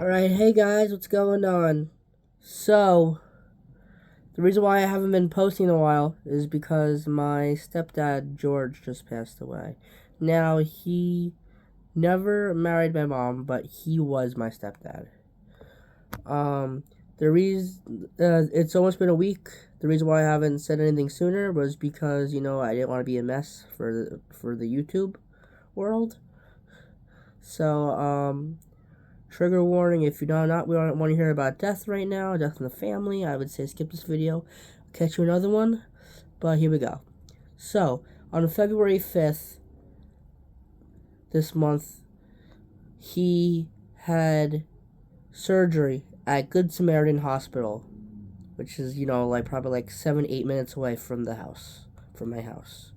Alright, hey guys, what's going on? So, the reason why I haven't been posting in a while is because my stepdad, George, just passed away. Now, he never married my mom, but he was my stepdad. Um, the reason, it's almost been a week. The reason why I haven't said anything sooner was because, I didn't want to be a mess for the YouTube world. So, trigger warning, if you don't want to hear about death right now, death in the family, I would say skip this video. Catch you another one, but here we go. So, on February 5th, this month, he had surgery at Good Samaritan Hospital, which is, probably like 7-8 minutes away from my house.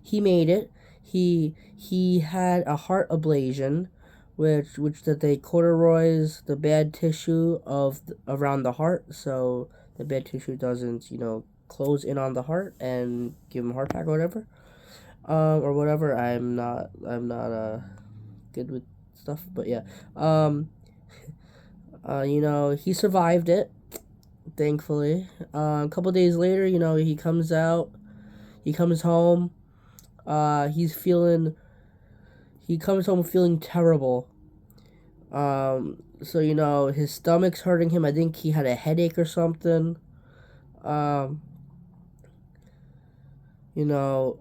He made it. He had a heart ablation, which that they cauterize the bad tissue around the heart, so the bad tissue doesn't close in on the heart and give him a heart attack or whatever. I'm not good with stuff, but yeah. He survived it, thankfully. A couple days later, he comes out. He comes home. He comes home feeling terrible. So his stomach's hurting him. I think he had a headache or something. Um, you know,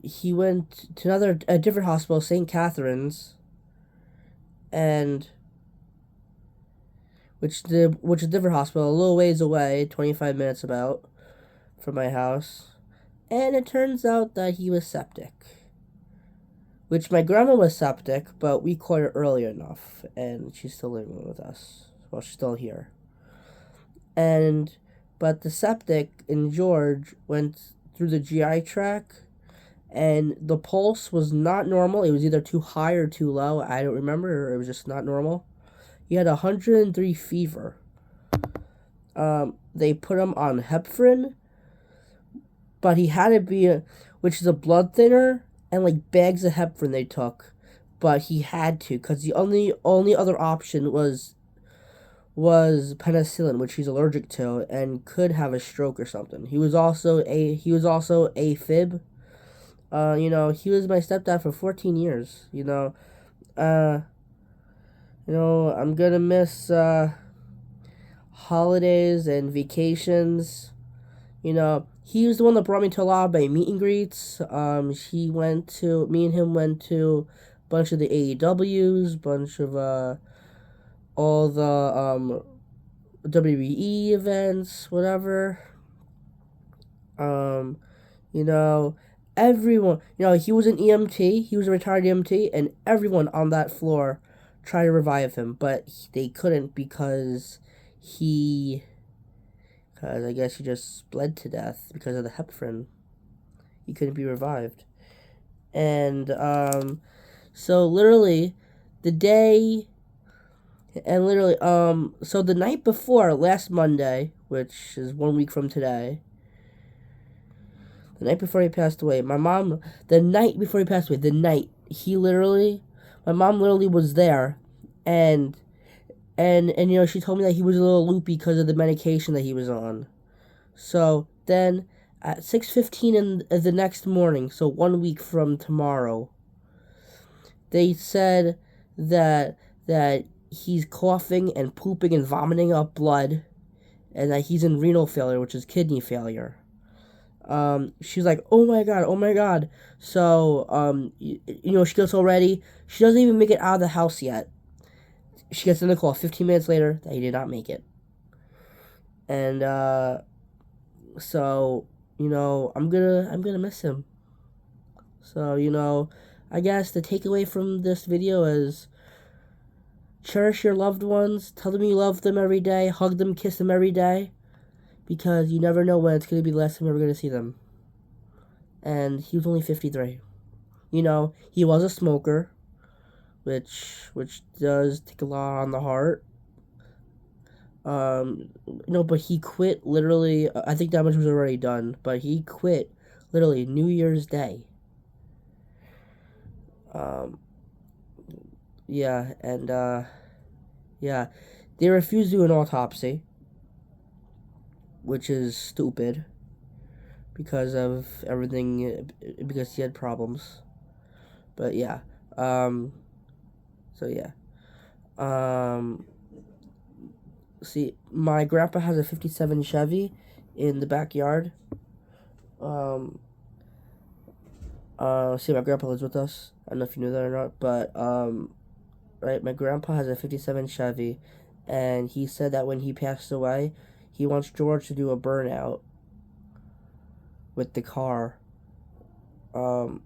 he went to a different hospital, St. Catherine's, and which is a different hospital, a little ways away, 25 minutes about from my house. And it turns out that he was septic. Which my grandma was septic, but we caught her early enough, and she's still living with us. Well, she's still here. But the septic in George went through the GI tract, and the pulse was not normal. It was either too high or too low. I don't remember. It was just not normal. He had 103 fever. They put him on heparin, but he had to be, which is a blood thinner, and like bags of heparin they took, but he had to because the only other option was penicillin, which he's allergic to and could have a stroke or something. He was also AFib. He was my stepdad for 14 years. I'm gonna miss holidays and vacations. He was the one that brought me to a lot of my meet and greets. Me and him went to a bunch of the AEWs, bunch of all the WWE events, whatever. Um, you know, Everyone, he was an EMT, he was a retired EMT, and everyone on that floor tried to revive him, but they couldn't because I guess he just bled to death because of the heparin. He couldn't be revived. And, so literally, the day, and literally, so the night before, last Monday, which is 1 week from today, the night before he passed away, my mom literally was there, and she told me that he was a little loopy because of the medication that he was on. So then at 6:15 in the next morning, so 1 week from tomorrow, they said that he's coughing and pooping and vomiting up blood, and that he's in renal failure, which is kidney failure. She's like, oh my god. So, she gets all ready. She doesn't even make it out of the house yet. She gets in the call 15 minutes later that he did not make it. And, so, I'm gonna miss him. So, I guess the takeaway from this video is cherish your loved ones, tell them you love them every day, hug them, kiss them every day, because you never know when it's going to be the last time you're ever going to see them. And he was only 53. He was a smoker, which does take a lot on the heart. But he quit literally, I think that much was already done, but he quit literally New Year's Day. yeah, and yeah, they refused to do an autopsy, which is stupid because of everything, because he had problems. But yeah, so yeah, um, see, my grandpa has a '57 Chevy in the backyard. Um, see, my grandpa lives with us. I don't know if you knew that or not, but right, my grandpa has a '57 Chevy, and he said that when he passed away, he wants George to do a burnout with the car. Um,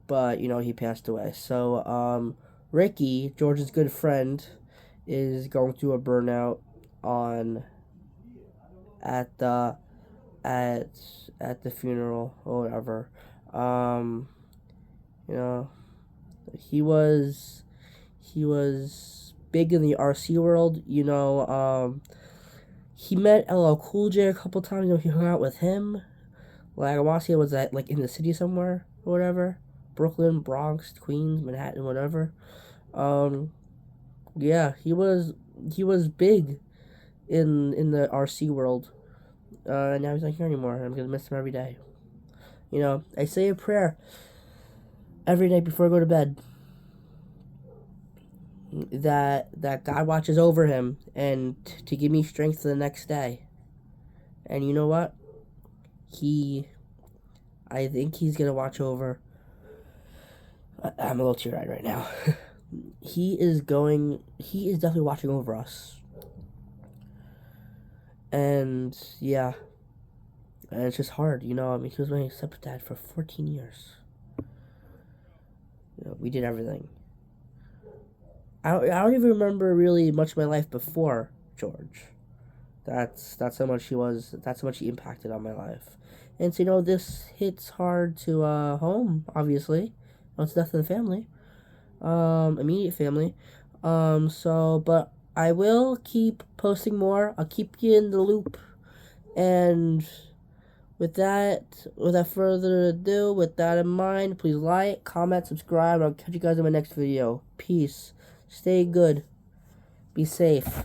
but he passed away. So Ricky, George's good friend, is going through a burnout on at the at at the funeral or whatever. Um, you know, he was he was big in the RC world. He met LL Cool J a couple times. He hung out with him. Like I want to say it was at like in the city somewhere or whatever, Brooklyn, Bronx, Queens, Manhattan, whatever. Um, yeah, he was big in the RC world. And now he's not here anymore. I'm gonna miss him every day. I say a prayer every night before I go to bed that God watches over him and to give me strength for the next day. And you know what? I think he's gonna watch over. I'm a little teary-eyed right now. He is definitely watching over us. And yeah, and it's just hard, I mean, he was my stepdad for 14 years. We did everything. I don't even remember really much of my life before George. That's how much he was. That's how much he impacted on my life. And so this hits hard to home. Obviously, it's death in the family, immediate family. But I will keep posting more. I'll keep you in the loop. And without further ado, with that in mind, please like, comment, subscribe, and I'll catch you guys in my next video. Peace. Stay good. Be safe.